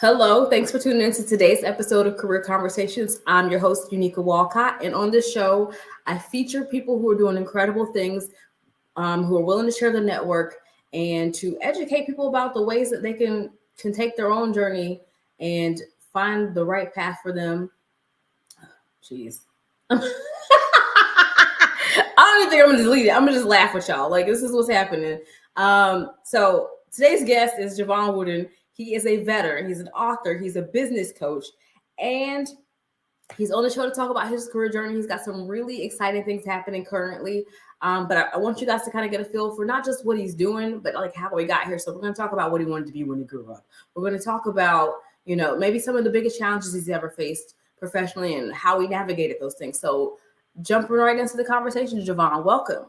Hello, thanks for tuning in to today's episode of Career Conversations. I'm your host, Uniqueka Walcott, and on this show, I feature people who are doing incredible things, who are willing to share the network and to educate people about the ways that they can take their own journey and find the right path for them. Jeez. I don't even think I'm gonna delete it. I'm gonna just laugh with y'all. Like, this is what's happening. So today's guest is Jevon Wooden. He is a veteran, he's an author, he's a business coach, and he's on the show to talk about his career journey. He's got some really exciting things happening currently. But I want you guys to kind of get a feel for not just what he's doing, but like how he got here. So we're going to talk about what he wanted to be when he grew up. We're going to talk about, maybe some of the biggest challenges he's ever faced professionally and how he navigated those things. So jumping right into the conversation, Jevon, welcome.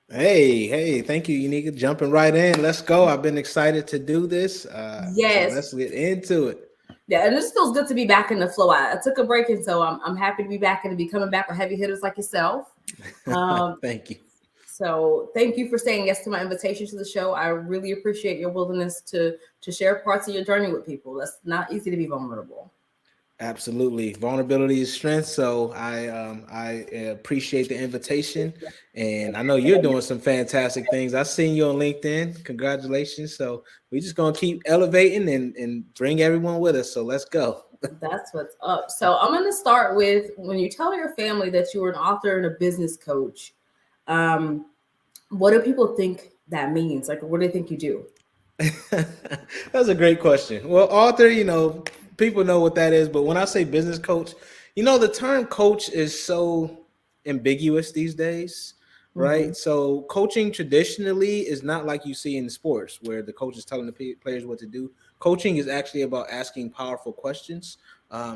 Hey, thank you, Uniqueka. Jumping right in. Let's go. I've been excited to do this. Yes. So let's get into it. Yeah, and it just feels good to be back in the flow. I took a break, and so I'm happy to be back and to be coming back with heavy hitters like yourself. Thank you. So thank you for saying yes to my invitation to the show. I really appreciate your willingness to share parts of your journey with people. That's not easy to be vulnerable. Absolutely. Vulnerability is strength. So I appreciate the invitation. And I know you're doing some fantastic things. I've seen you on LinkedIn. Congratulations. So we're just going to keep elevating and bring everyone with us. So let's go. That's what's up. So I'm going to start with, when you tell your family that you were an author and a business coach, what do people think that means? Like, what do they think you do? That's a great question. Well, author, people know what that is, but when I say business coach, the term coach is so ambiguous these days, right? So coaching traditionally is not like you see in sports where the coach is telling the players what to do. Coaching is actually about asking powerful questions.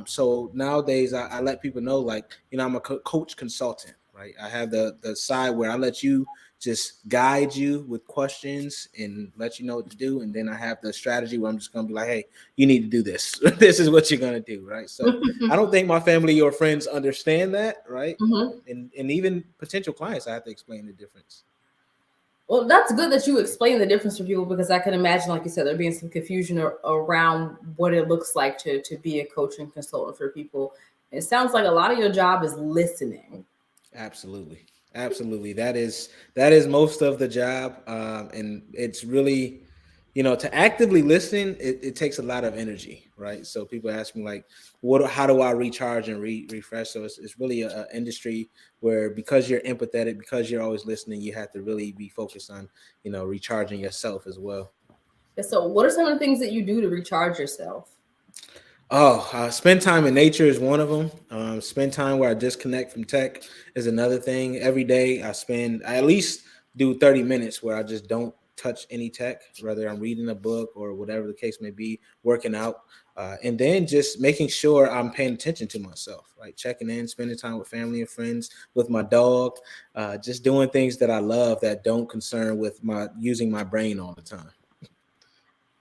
So nowadays I let people know, like, I'm a coach consultant, right? I have the side where I let you just guide you with questions and let you know what to do. And then I have the strategy where I'm just going to be like, hey, you need to do this. This is what you're going to do, right? So I don't think my family or friends understand that, right? And even potential clients, I have to explain the difference. Well, that's good that you explain the difference for people, because I can imagine, like you said, there being some confusion around what it looks like to be a coach and consultant for people. It sounds like a lot of your job is listening. Absolutely. That is most of the job. And it's really, to actively listen, it takes a lot of energy, right? So people ask me, like, how do I recharge and refresh? So it's really an industry where, because you're empathetic, because you're always listening, you have to really be focused on, recharging yourself as well. So what are some of the things that you do to recharge yourself? Spend time in nature is one of them. Spend time where I disconnect from tech is another thing. Every day I at least do 30 minutes where I just don't touch any tech, whether I'm reading a book or whatever the case may be, working out. And then just making sure I'm paying attention to myself, right? Checking in, spending time with family and friends, with my dog, just doing things that I love that don't concern with using my brain all the time.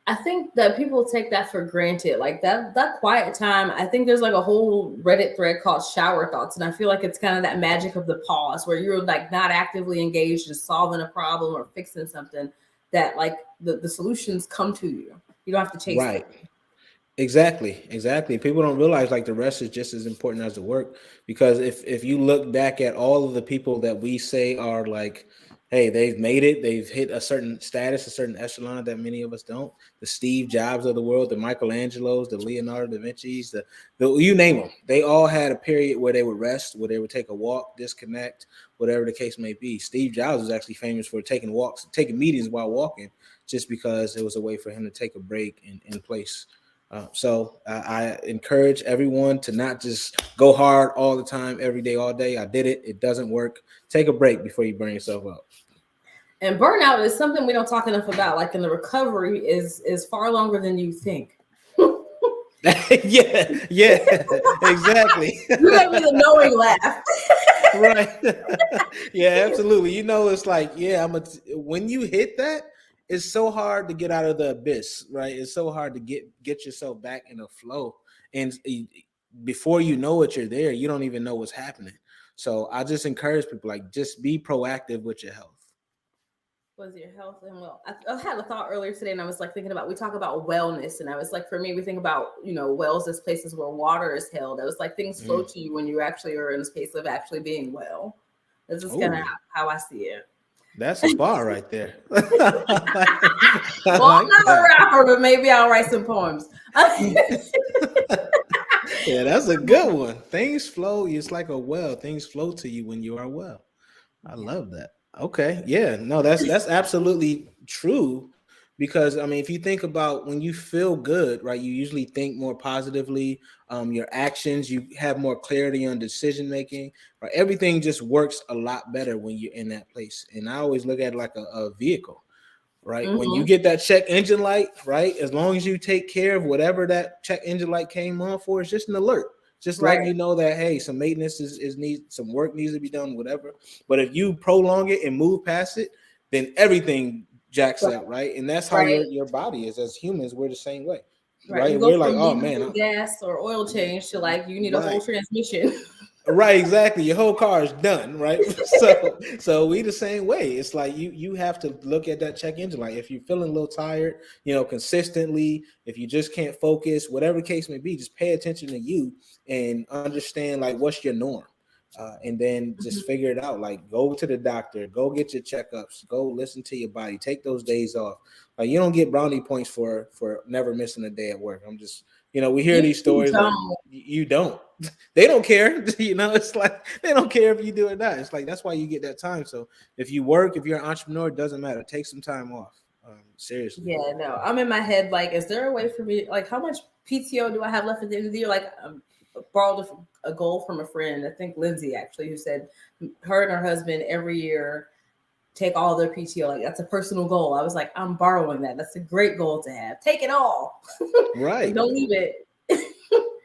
I think that people take that for granted. Like that quiet time, I think there's like a whole Reddit thread called shower thoughts. And I feel like it's kind of that magic of the pause where you're like not actively engaged in solving a problem or fixing something, that like the solutions come to you. You don't have to chase Right. them. Exactly. People don't realize, like, the rest is just as important as the work, because if you look back at all of the people that we say are like, hey, they've made it, they've hit a certain status, a certain echelon that many of us don't. The Steve Jobs of the world, the Michelangelos, the Leonardo da Vinci's, the you name them. They all had a period where they would rest, where they would take a walk, disconnect, whatever the case may be. Steve Jobs was actually famous for taking walks, taking meetings while walking, just because it was a way for him to take a break in place. So I encourage everyone to not just go hard all the time, every day, all day. I did it. It doesn't work. Take a break before you burn yourself out. And burnout is something we don't talk enough about. Like, in the recovery is far longer than you think. yeah, exactly. You gave me the knowing laugh. Right. Yeah, absolutely. It's like, when you hit that, it's so hard to get out of the abyss, right? It's so hard to get yourself back in a flow. And before you know it, you're there. You don't even know what's happening. So I just encourage people, like, just be proactive with your health. Was your health and well? I had a thought earlier today, and I was like thinking about we talk about wellness, and I was like, for me, we think about wells as places where water is held. I was like, things flow Mm. to you when you actually are in a space of actually being well. This is kind of Oh, how I see it. that's a bar right there. I Well, I'm like not a that. rapper, but maybe I'll write some poems. Yeah, that's a good one. Things flow. It's like a well. Things flow to you when you are well. I Yeah. love that. Okay. Yeah. No, that's absolutely true. Because I mean, if you think about when you feel good, right, you usually think more positively. Your actions, you have more clarity on decision making. Right, everything just works a lot better when you're in that place. And I always look at it like a vehicle, right? When you Hmm. get that check engine light, right? As long as you take care of whatever that check engine light came on for, it's just an alert, just letting Right. you know that hey, some maintenance is need, some work needs to be done, whatever. But if you prolong it and move past it, then everything jacks Right. up, right? And that's how Right. your body is. As humans, we're the same way, Right. right? You And go we're like, from oh needing man, a gas or oil change to like you need a whole right. transmission. Right, exactly. Your whole car is done, right? So we the same way. It's like you have to look at that check engine light. If you're feeling a little tired, consistently, if you just can't focus, whatever the case may be, just pay attention to you and understand like what's your norm. And then just figure it out. Like go to the doctor, go get your checkups, go listen to your body, take those days off. Like you don't get brownie points for never missing a day at work. I'm just, we hear You these stories like don't. you don't. They don't care. It's like they don't care if you do it or not. It's like that's why you get that time. So if you work, if you're an entrepreneur, it doesn't matter. Take some time off. Seriously. Yeah, no. I'm in my head like, is there a way for me? Like, how much PTO do I have left at the end of the year? Like, borrowed a goal from a friend. I think Lindsay actually, who said her and her husband every year take all their PTO. Like, that's a personal goal. I was like, I'm borrowing that. That's a great goal to have. Take it all. Like, Right. don't leave it.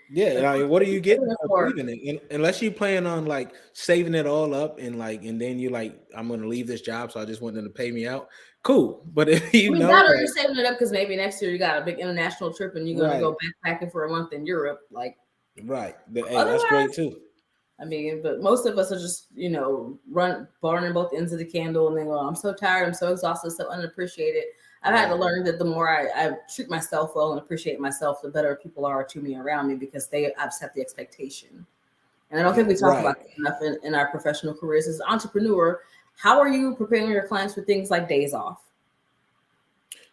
Yeah. I mean, what are you getting out of For. leaving it? Unless you plan on like saving it all up and then you like, I'm gonna leave this job, so I just want them to pay me out. Cool. But if I you mean, know, that or you're like, saving it up because maybe next year you got a big international trip and you're gonna right, go backpacking for a month in Europe. Like, right. Hey, that's great otherwise, too. I mean, but most of us are just, burning both ends of the candle and then go, I'm so tired, I'm so exhausted, so unappreciated. I've had to Right. learn that the more I treat myself well and appreciate myself, the better people are to me around me because I've set the expectation. And I don't think Yeah. we talk Right. about that enough in our professional careers. As an entrepreneur, how are you preparing your clients for things like days off?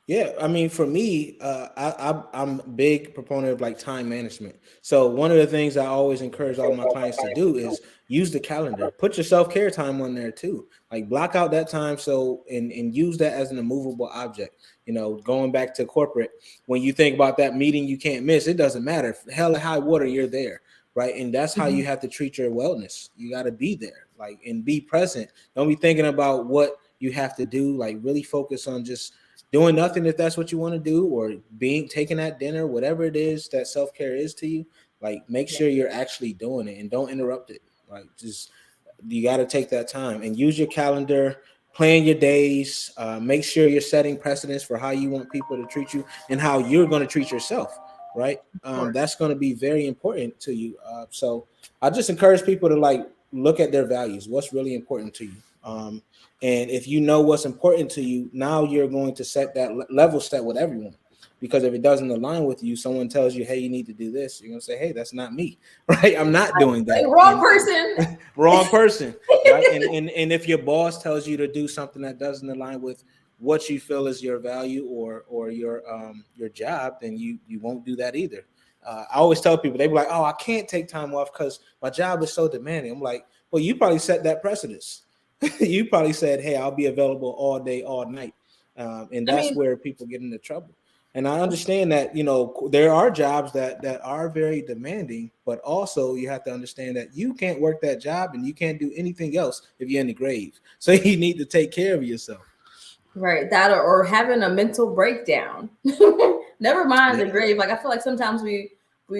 Yeah, I mean, for me, I'm a big proponent of like time management. So one of the things I always encourage all my clients to do is use the calendar. Put your self care time on there too. Like block out that time and use that as an immovable object. Going back to corporate, when you think about that meeting you can't miss, it doesn't matter. Hell or high water, you're there, right? And that's how Mhm. you have to treat your wellness. You got to be there, like, and be present. Don't be thinking about what you have to do. Like really focus on just doing nothing if that's what you want to do, or being taking that dinner, whatever it is that self-care is to you. Like make Yeah. sure you're actually doing it and don't interrupt it. Like just you got to take that time and use your calendar, plan your days, make sure you're setting precedents for how you want people to treat you and how you're going to treat yourself, right? Of course. That's going to be very important to you. So I just encourage people to like look at their values, what's really important to you. And if you know what's important to you, now you're going to set that level set with everyone. Because if it doesn't align with you, someone tells you, hey, you need to do this. You're going to say, hey, that's not me, right? I'm not doing Like, that. wrong And person. wrong person, right? And if your boss tells you to do something that doesn't align with what you feel is your value or your job, then you won't do that either. I always tell people, they be like, oh, I can't take time off because my job is so demanding. I'm like, well, you probably set that precedence. You probably said, hey, I'll be available all day, all night. And I that's mean, where people get into trouble. And I understand that, there are jobs that are very demanding, but also you have to understand that you can't work that job and you can't do anything else if you're in the grave. So you need to take care of yourself. right, that or having a mental breakdown. Never mind the Yeah. grave. Like I feel like sometimes we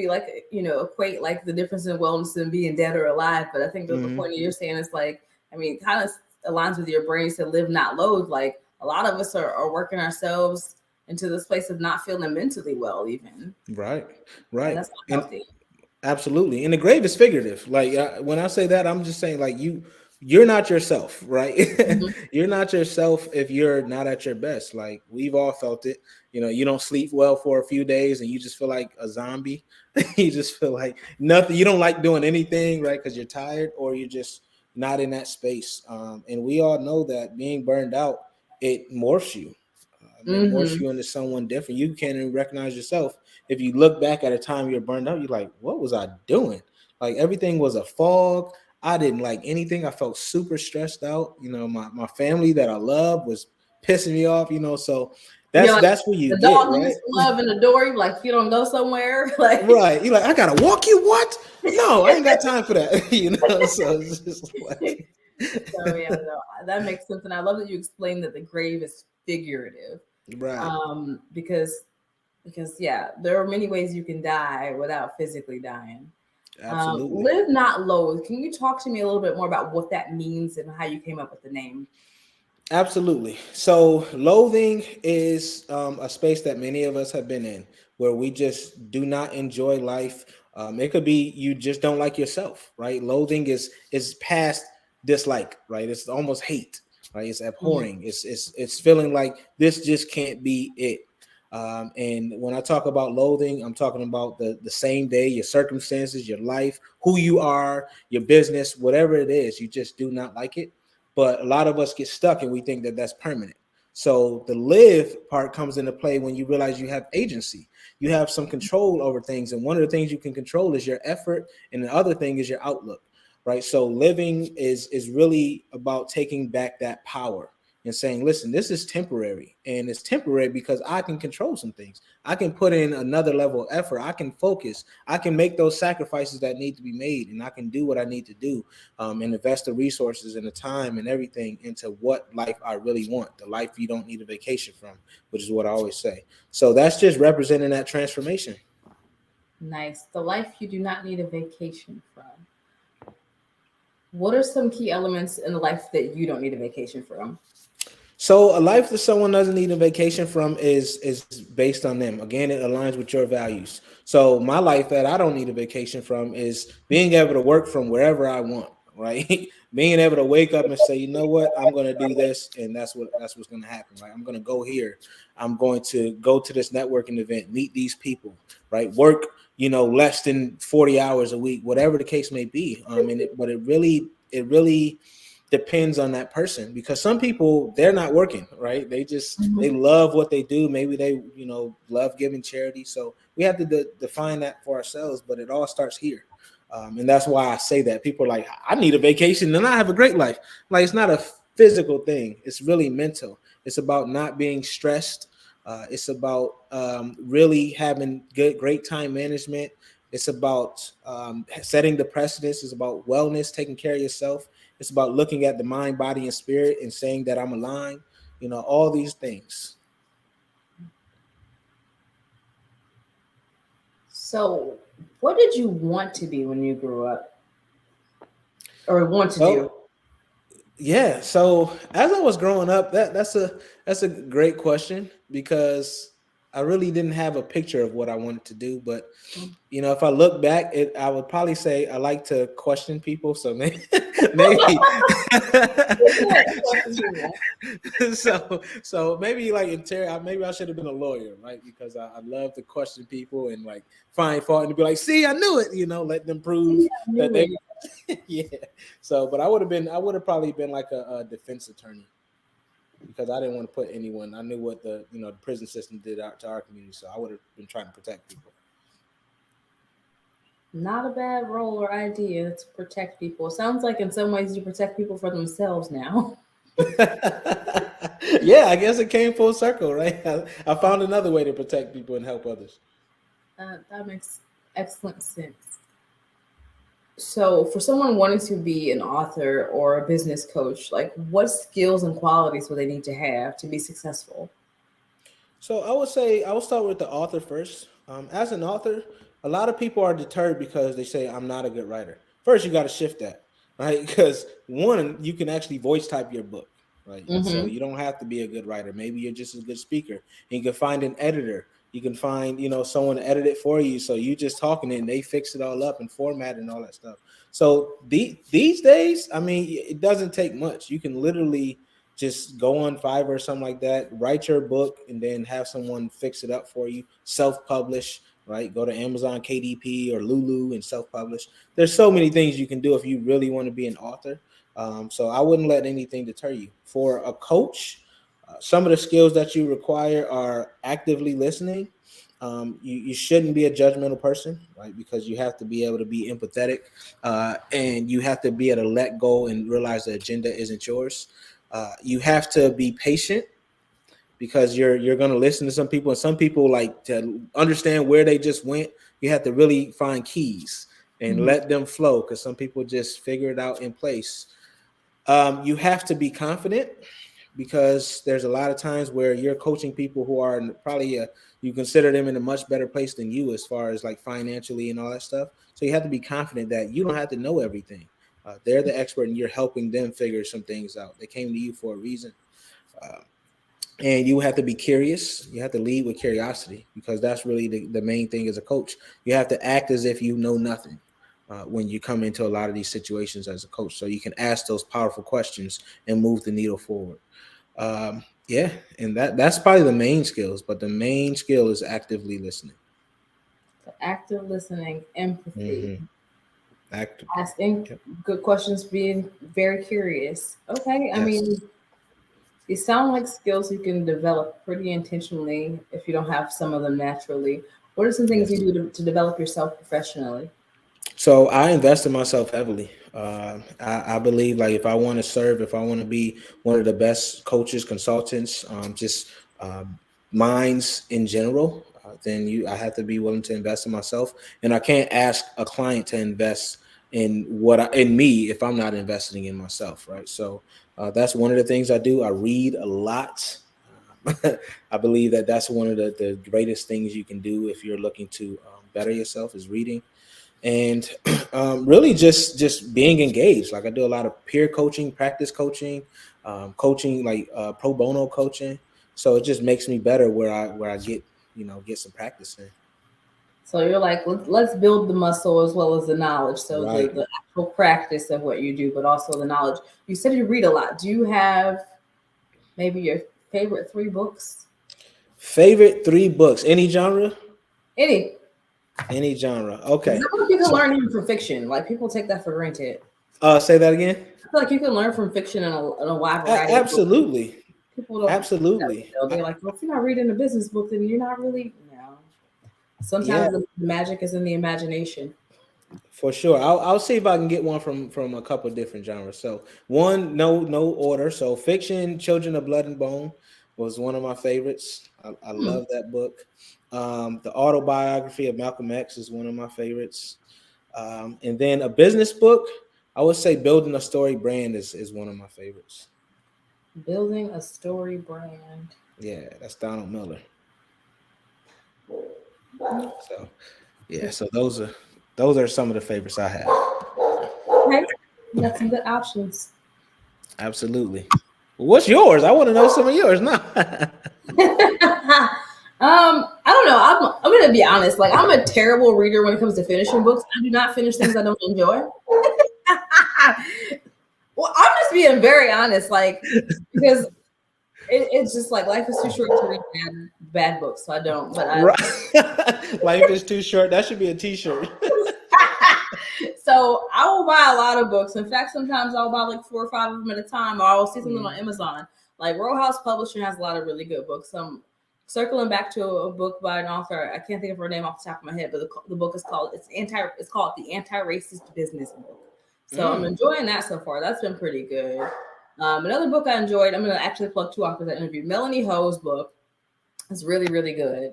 like equate like the difference in wellness and being dead or alive. But I think the Mm-hmm. point you're saying is like, I mean, kind of aligns with your brain to live not loathe. Like a lot of us are working ourselves into this place of not feeling mentally well, even, Right. and Right. that's not And healthy. absolutely. And the grave is figurative. Like when I say that, I'm just saying like you're not yourself, right? Mhm. You're not yourself if you're not at your best. Like we've all felt it. You don't sleep well for a few days and you just feel like a zombie. You just feel like nothing. You don't like doing anything, right? Because you're tired or you're just not in that space. And we all know that being burned out, it morphs you. It morphs Mhm. you into someone different. You can't even recognize yourself. If you look back at a time you're burned out, you're like, what was I doing? Like everything was a fog. I didn't like anything. I felt super stressed out. My family that I love was pissing me off, so You're that's like that's what you the get, dog you right? used to love in the door. You like you don't go somewhere. Like Right. You're like, I gotta walk you. What? No, I ain't got time for that. So it's just like so yeah, no, that makes sense, and I love that you explained that the grave is figurative, right. because yeah, there are many ways you can die without physically dying. Absolutely. Live not loathe. Can you talk to me a little bit more about what that means and how you came up with the name? Absolutely. So, loathing is a space that many of us have been in where we just do not enjoy life. It could be you just don't like yourself, right? Loathing is past dislike, right? It's almost hate, right? It's Mhm. abhorring. It's feeling like this just can't be it. And when I talk about loathing, I'm talking about the same day, your circumstances, your life, who you are, your business, whatever it is, you just do not like it. But a lot of us get stuck and we think that that's permanent. So the live part comes into play when you realize you have agency. You have some control over things. And one of the things you can control is your effort. And the other thing is your outlook, right? So living is really about taking back that power and saying, listen, this is temporary. And it's temporary because I can control some things. I can put in another level of effort. I can focus. I can make those sacrifices that need to be made. And I can do what I need to do, and invest the resources and the time and everything into what life I really want, the life you don't need a vacation from, which is what I always say. So that's just representing that transformation. Nice. The life you do not need a vacation from. What are some key elements in the life that you don't need a vacation from? So a life that someone doesn't need a vacation from is based on them. Again, it aligns with your values. So my life that I don't need a vacation from is being able to work from wherever I want, right? Being able to wake up and say, you know what, I'm going to do this, and that's what's going to happen, right? I'm going to go here. I'm going to go to this networking event, meet these people, right? Work, less than 40 hours a week, whatever the case may be. But it really depends on that person, because some people, they're not working, right? They Mhm. love what they do. Maybe they love giving charity. So we have to define that for ourselves, but it all starts here. And that's why I say that. People are like, I need a vacation and I have a great life. Like, it's not a physical thing, it's really mental. It's about not being stressed. It's about really having great time management. It's about setting the precedence. It's about wellness, taking care of yourself. It's about looking at the mind, body, and spirit and saying that I'm aligned. All these things. So, what did you want to be when you grew up, or want to do? Well, yeah. So as I was growing up, that's a great question, because I really didn't have a picture of what I wanted to do. But if I look back, I would probably say I like to question people. So maybe so maybe like maybe I should have been a lawyer, right? Because I love to question people and like find fault and be like, see, I knew it, let them See, prove I that knew they it. yeah. So, but I would have probably been like a defense attorney, because I didn't want to put anyone. I knew what the prison system did out to our community, so I would have been trying to protect people. Not a bad role or idea to protect people. Sounds like in some ways you protect people for themselves now. Yeah, I guess it came full circle, right? I found another way to protect people and help others. That makes excellent sense. So, for someone wanting to be an author or a business coach, like what skills and qualities will they need to have to be successful? So I would say I will start with the author first. As an author, a lot of people are deterred because they say I'm not a good writer. First, you got to shift that, right? Because one, you can actually voice type your book, right? So Mm-hmm. you don't have to be a good writer. Maybe you're just a good speaker, and you can find an editor You can find, someone to edit it for you. So you just talking it and they fix it all up and format and all that stuff. So these days, I mean, it doesn't take much. You can literally just go on Fiverr or something like that, write your book, and then have someone fix it up for you. Self-publish, right? Go to Amazon KDP or Lulu and self-publish. There's so many things you can do if you really want to be an author. So I wouldn't let anything deter you. For a coach, some of the skills that you require are actively listening. You shouldn't be a judgmental person, right? Because you have to be able to be empathetic, and you have to be able to let go and realize the agenda isn't yours. You have to be patient because you're going to listen to some people, and some people, like, to understand where they just went, you have to really find keys and let them flow, because some people just figure it out in place. You have to be confident, because there's a lot of times where you're coaching people who are probably you consider them in a much better place than you as far as like financially and all that stuff. So you have to be confident that you don't have to know everything. They're the expert and you're helping them figure some things out. They came to you for a reason. And you have to be curious. You have to lead with curiosity, because that's really the main thing as a coach. You have to act as if you know nothing when you come into a lot of these situations as a coach. So you can ask those powerful questions and move the needle forward. And that's probably the main skills, but the main skill is actively listening. So active listening, empathy, Active. asking good questions, being very curious. Okay, I mean, these sound like skills you can develop pretty intentionally if you don't have some of them naturally. What are some things you do to develop yourself professionally? So I invest in myself heavily. I believe, like, if I want to serve, if I want to be one of the best coaches, consultants, just minds in general, then I have to be willing to invest in myself. And I can't ask a client to invest in me if I'm not investing in myself, right? So that's one of the things I do. I read a lot. I believe that that's one of the greatest things you can do if you're looking to better yourself, is reading. And really just being engaged. Like, I do a lot of peer coaching, practice coaching, coaching, like pro bono coaching. So it just makes me better where I get some practice in. So you're like, let's build the muscle as well as the knowledge. So Right. the actual practice of what you do, but also the knowledge. You said you read a lot. Do you have maybe your favorite 3 books? Favorite 3 books, any genre? Any. Any genre. Because Okay. I feel like you can So learn even from fiction. Like, people take that for granted. say that again. I feel like you can learn from fiction in a wide variety of books. Absolutely. People don't think that way, Absolutely. though. They're like, well, if you're not reading a business book, then you're not really. No. Yeah. Sometimes the magic is in the imagination. For sure. I'll see if I can get one from a couple of different genres. So one, no order. So fiction, Children of Blood and Bone was one of my favorites. I love that book. The autobiography of Malcolm X is one of my favorites. And then a business book, I would say Building a Story Brand is one of my favorites. Building a story brand. Yeah, that's Donald Miller. So so those are some of the favorites I have. Okay, you got some good options. Absolutely. Well, what's yours? I want to know some of yours now. I don't know. I'm gonna be honest. Like, I'm a terrible reader when it comes to finishing books. I do not finish things I don't enjoy. Well, I'm just being very honest, like, because it's just like life is too short to read bad books, so I don't. But Right. Life is too short. That should be a T-shirt. so I will buy a lot of books. In fact, sometimes I'll buy like 4 or 5 of them at a time, or I'll see something on Amazon. Like, Row House Publishing has a lot of really good books. Circling back to a book by an author, I can't think of her name off the top of my head, but the book is called The Anti-Racist Business Book. So I'm enjoying that so far. That's been pretty good. Another book I enjoyed, I'm going to actually plug 2 authors I interviewed. Melanie Ho's book is really, really good.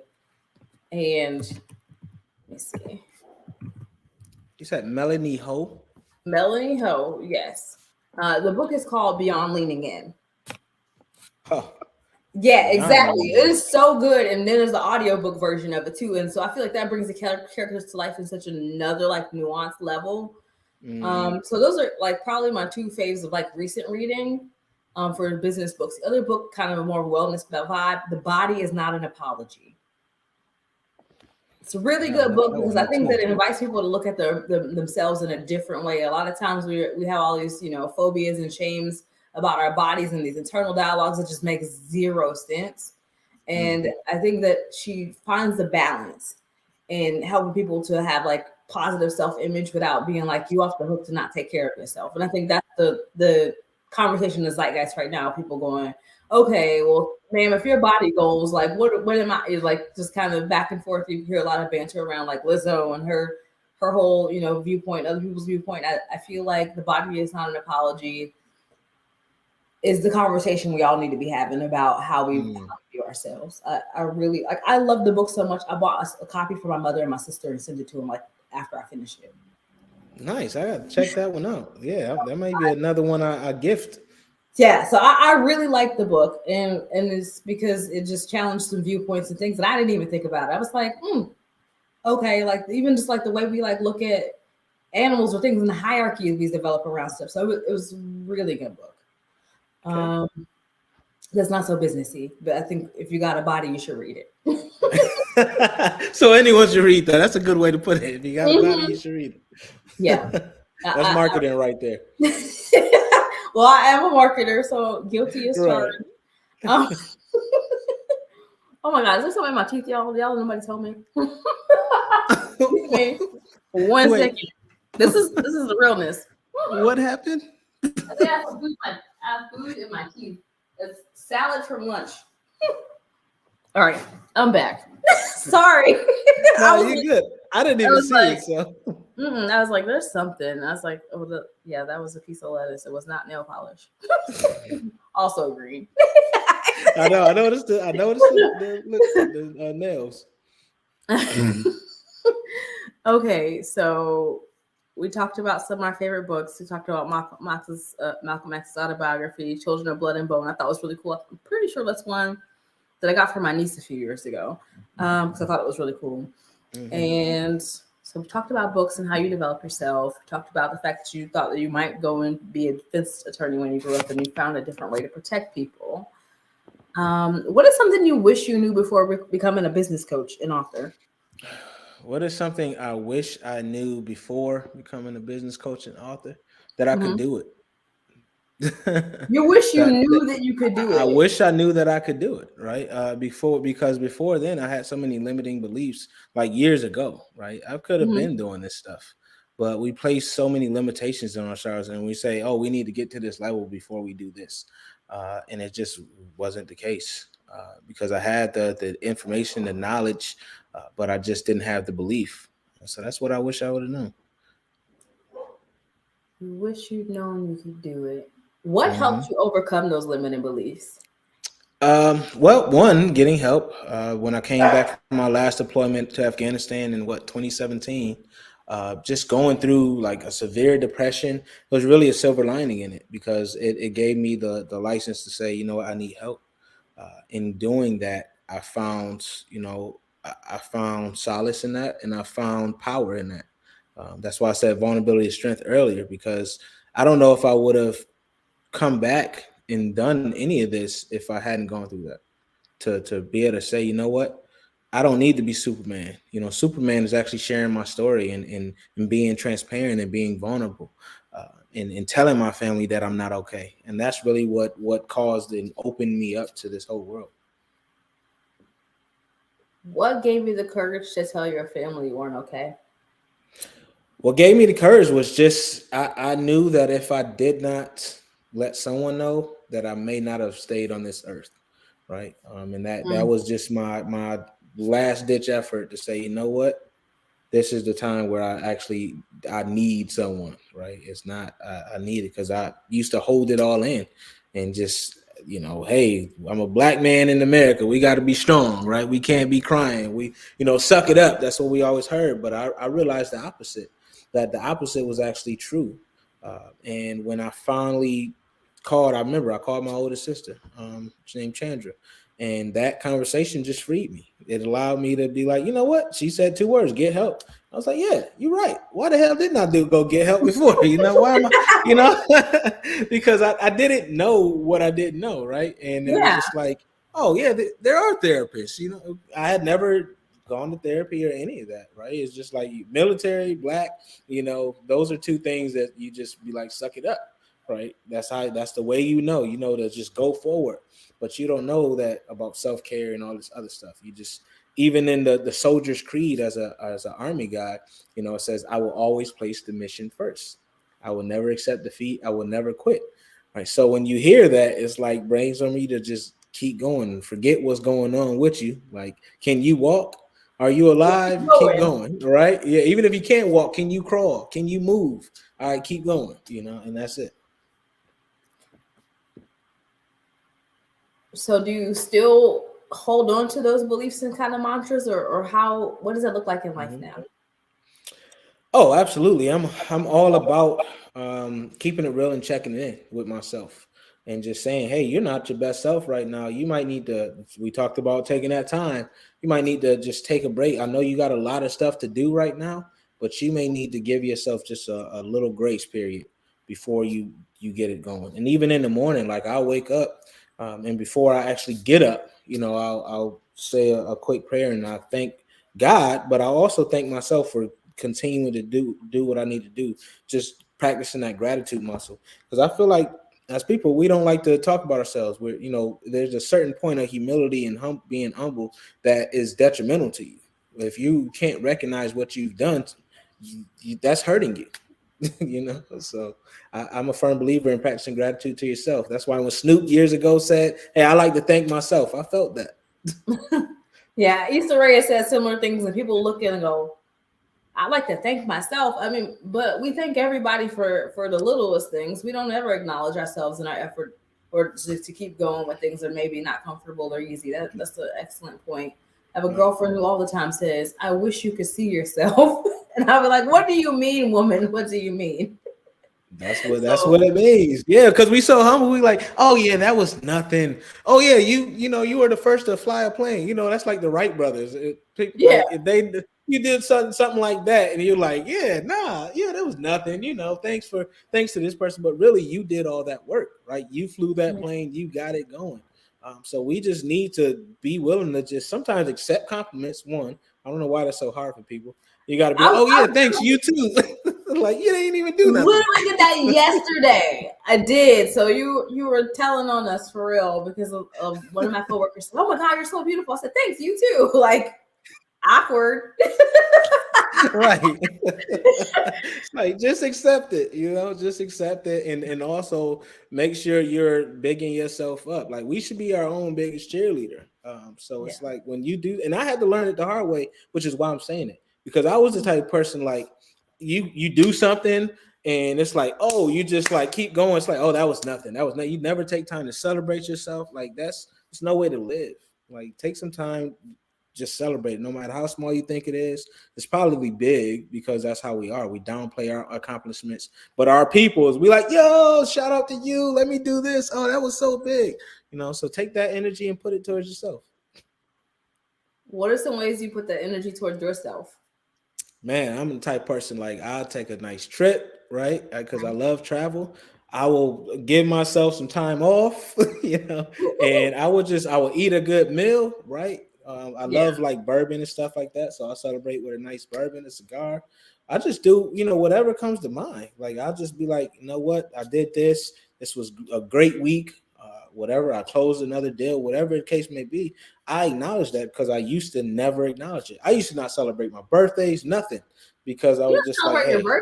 And let me see. You said Melanie Ho? Melanie Ho, yes. The book is called Beyond Leaning In. Oh. Yeah, exactly. It is so good. And then there's the audiobook version of it too. And so I feel like that brings the characters to life in such another like nuanced level. So those are like probably my 2 faves of like recent reading for business books. The other book, kind of a more wellness vibe, The Body is Not an Apology. It's a really good book because I think that it invites people to look at themselves in a different way. A lot of times we have all these, phobias and shames about our bodies and these internal dialogues that just make zero sense. And I think that she finds the balance in helping people to have like positive self-image without being like you off the hook to not take care of yourself. And I think that's the conversation in the zeitgeist right now. People going, okay, well, ma'am, if your body goals, like what am I, is like just kind of back and forth. You hear a lot of banter around like Lizzo and her whole, viewpoint, other people's viewpoint. I feel like the body is not an apology is the conversation we all need to be having about how we view ourselves. I really like, I love the book so much. I bought a copy for my mother and my sister and sent it to them like after I finished it. Nice. I got to check that one out. Yeah, that might be another one I gift. Yeah, so I really like the book, and it's because it just challenged some viewpoints and things that I didn't even think about. I was like, okay, like even just like the way we like look at animals or things in the hierarchy we develop around stuff. So it was really good book. Okay. That's not so businessy, but I think if you got a body, you should read it. So anyone should read that. That's a good way to put it. If you got a body, you should read it. Yeah, that's marketing right there. Well, I am a marketer, so guilty as charged. Right. Oh my God, is there something in my teeth, y'all? Nobody told me. One second. This is the realness. What happened? I have food in my teeth. It's salad from lunch. All right, I'm back. Sorry. No, you're good. I didn't even see it, so. I was like, there's something. I was like, oh, that was a piece of lettuce. It was not nail polish. Also green. I noticed the nails. Okay, so we talked about some of my favorite books. We talked about Malcolm X's autobiography, Children of Blood and Bone. I thought it was really cool. I'm pretty sure that's one that I got for my niece a few years ago because I thought it was really cool. And so we talked about books and how you develop yourself. We talked about the fact that you thought that you might go and be a defense attorney when you grew up and you found a different way to protect people. What is something you wish you knew before becoming a business coach and author? What is something I wish I knew before becoming a business coach and author? That I could do it. You wish you knew that you could do it. I wish I knew that I could do it, right? Because before then I had so many limiting beliefs, like years ago, right? I could have been doing this stuff, but we place so many limitations on ourselves, and we say, "Oh, we need to get to this level before we do this," and it just wasn't the case because I had the information, the knowledge, but I just didn't have the belief. So that's what I wish I would have known. You wish you'd known you could do it. What helped you overcome those limiting beliefs? Well, one, getting help. When I came back from my last deployment to Afghanistan in 2017, just going through like a severe depression, there was really a silver lining in it because it gave me the license to say, you know what, I need help. In doing that, I found solace in that, and I found power in that. That's why I said vulnerability is strength earlier, because I don't know if I would have come back and done any of this if I hadn't gone through that. To be able to say, you know what, I don't need to be Superman. You know, Superman is actually sharing my story and being transparent and being vulnerable and telling my family that I'm not okay. And that's really what caused and opened me up to this whole world. What gave you the courage to tell your family you weren't okay? What gave me the courage was just I knew that if I did not let someone know, that I may not have stayed on this earth, right? And that was just my last ditch effort to say, you know what, this is the time where I need someone, right? It's not I need it because I used to hold it all in and just, you know, hey, I'm a black man in America. We got to be strong, right? We can't be crying. We, suck it up. That's what we always heard. But I realized the opposite, that the opposite was actually true. And when I finally called, I remember I called my older sister, named Chandra, and that conversation just freed me. It allowed me to be like, you know what? She said 2 words, get help. I was like, yeah, you're right. Why the hell didn't I go get help before? Why am I, because I didn't know what I didn't know, right? And it was just like, oh yeah, there are therapists. I had never gone to therapy or any of that, right? It's just like military, black, those are two things that you just be like, suck it up, right? That's the way to just go forward. But you don't know that about self-care and all this other stuff. You just, even in the soldier's creed as an army guy, it says, I will always place the mission first. I will never accept defeat. I will never quit. Right. So when you hear that, it's like brains on me to just keep going and forget what's going on with you. Like, can you walk? Are you Yeah, keep alive? Keep going. going. Right. Yeah. Even if you can't walk, can you crawl? Can you move? All right, keep going, and that's it. So do you still hold on to those beliefs and kind of mantras, or what does that look like in life Mhm. now? Oh, absolutely. I'm all about keeping it real and checking in with myself and just saying, hey, you're not your best self right now. You might need to. We talked about taking that time. You might need to just take a break. I know you got a lot of stuff to do right now, but you may need to give yourself just a little grace period before you get it going. And even in the morning, like I'll wake up, and before I actually get up, I'll say a quick prayer and I thank God, but I also thank myself for continuing to do what I need to do, just practicing that gratitude muscle. Because I feel like as people, we don't like to talk about ourselves. We're, there's a certain point of humility and being humble that is detrimental to you. If you can't recognize what you've done, that's hurting you. So I'm a firm believer in practicing gratitude to yourself. That's why when Snoop years ago said, hey, I like to thank myself, I felt that. Yeah, Issa Rae said similar things, and people look in and go, I like to thank myself. I mean, but we thank everybody for the littlest things. We don't ever acknowledge ourselves in our effort or just to keep going when things are maybe not comfortable or easy. That's an excellent point. I have a Right. girlfriend who all the time says, I wish you could see yourself. And I'll be like, what do you mean, woman? What do you mean? That's what So it means. Yeah, because we so humble. We like, oh yeah, that was nothing. Oh yeah, you were the first to fly a plane. That's like the Wright brothers. yeah, Like if you did something like that, and you're like, yeah, nah, yeah, that was nothing. Thanks to this person, but really you did all that work, right? You flew that plane, you got it going. So we just need to be willing to just sometimes accept compliments. One, I don't know why that's so hard for people. You got to be like, oh yeah, thanks, you too. Like you didn't even do nothing. literally did that yesterday. I did. So you were telling on us for real because of one of my coworkers said, "Oh my God, you're so beautiful." I said, "Thanks, you too." Like awkward. Right. It's like just accept it, just accept it and also make sure you're bigging yourself up. Like we should be our own biggest cheerleader. So Yeah. it's like when you do, and I had to learn it the hard way, which is why I'm saying it, because I was the type of person like you do something and it's like, oh, you just like keep going. It's like, oh, that was nothing. That was nothing. You never take time to celebrate yourself. Like it's no way to live. Like take some time, just celebrate it. No matter how small you think it is, it's probably big because that's how we are. We downplay our accomplishments, but our people is we like, yo, shout out to you. Let me do this. Oh, that was so big. So take that energy and put it towards yourself. What are some ways you put the energy towards yourself? Man, I'm the type person like I'll take a nice trip, right? Because I love travel. I will give myself some time off, and I will eat a good meal, right? I Yeah. love like bourbon and stuff like that, so I'll celebrate with a nice bourbon, a cigar. I just do, whatever comes to mind. Like I'll just be like, you know what, I did this. This was a great week. Whatever, I closed another deal, whatever the case may be. I acknowledge that because I used to never acknowledge it. I used to not celebrate my birthdays, nothing, because I You was don't just like, celebrate your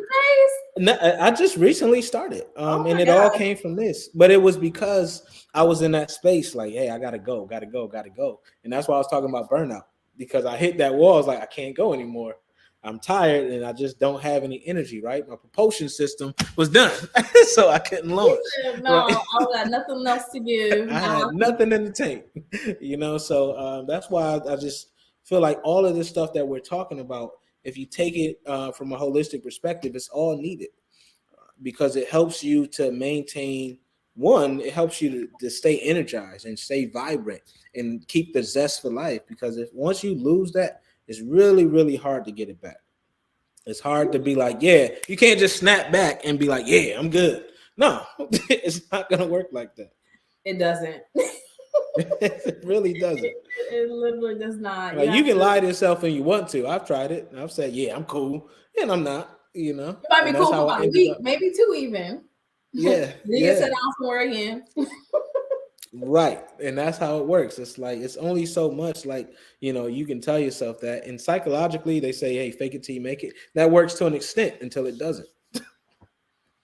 hey, birthdays? I just recently started, Oh and my it all God. came from this. But it was because I was in that space, like, hey, I gotta go, gotta go, gotta go, and that's why I was talking about burnout because I hit that wall. I was like, I can't go anymore. I'm tired, and I just don't have any energy. Right, my propulsion system was done, so I couldn't He launch. said, no, Right, I don't got nothing else to give. I Now had nothing in the tank. So that's why I just feel like all of this stuff that we're talking about, if you take it from a holistic perspective, it's all needed because it helps you to maintain one, it helps you to stay energized and stay vibrant and keep the zest for life, because if once you lose that, it's really really hard to get it back. It's hard to be like, yeah, you can't just snap back and be like, yeah, I'm good. No, it's not gonna work like that. it doesn't. It really doesn't. It literally does not. You Like you have can to. lie to yourself when you want to. I've tried it. I've said, yeah, I'm cool. And I'm not, You might be and that's cool for how I about a ended week, up. maybe two even. Then Yeah, you get set yeah. down somewhere again. Right. And that's how it works. It's like it's only so much like, you can tell yourself that. And psychologically, they say, hey, fake it till you make it. That works to an extent until it doesn't.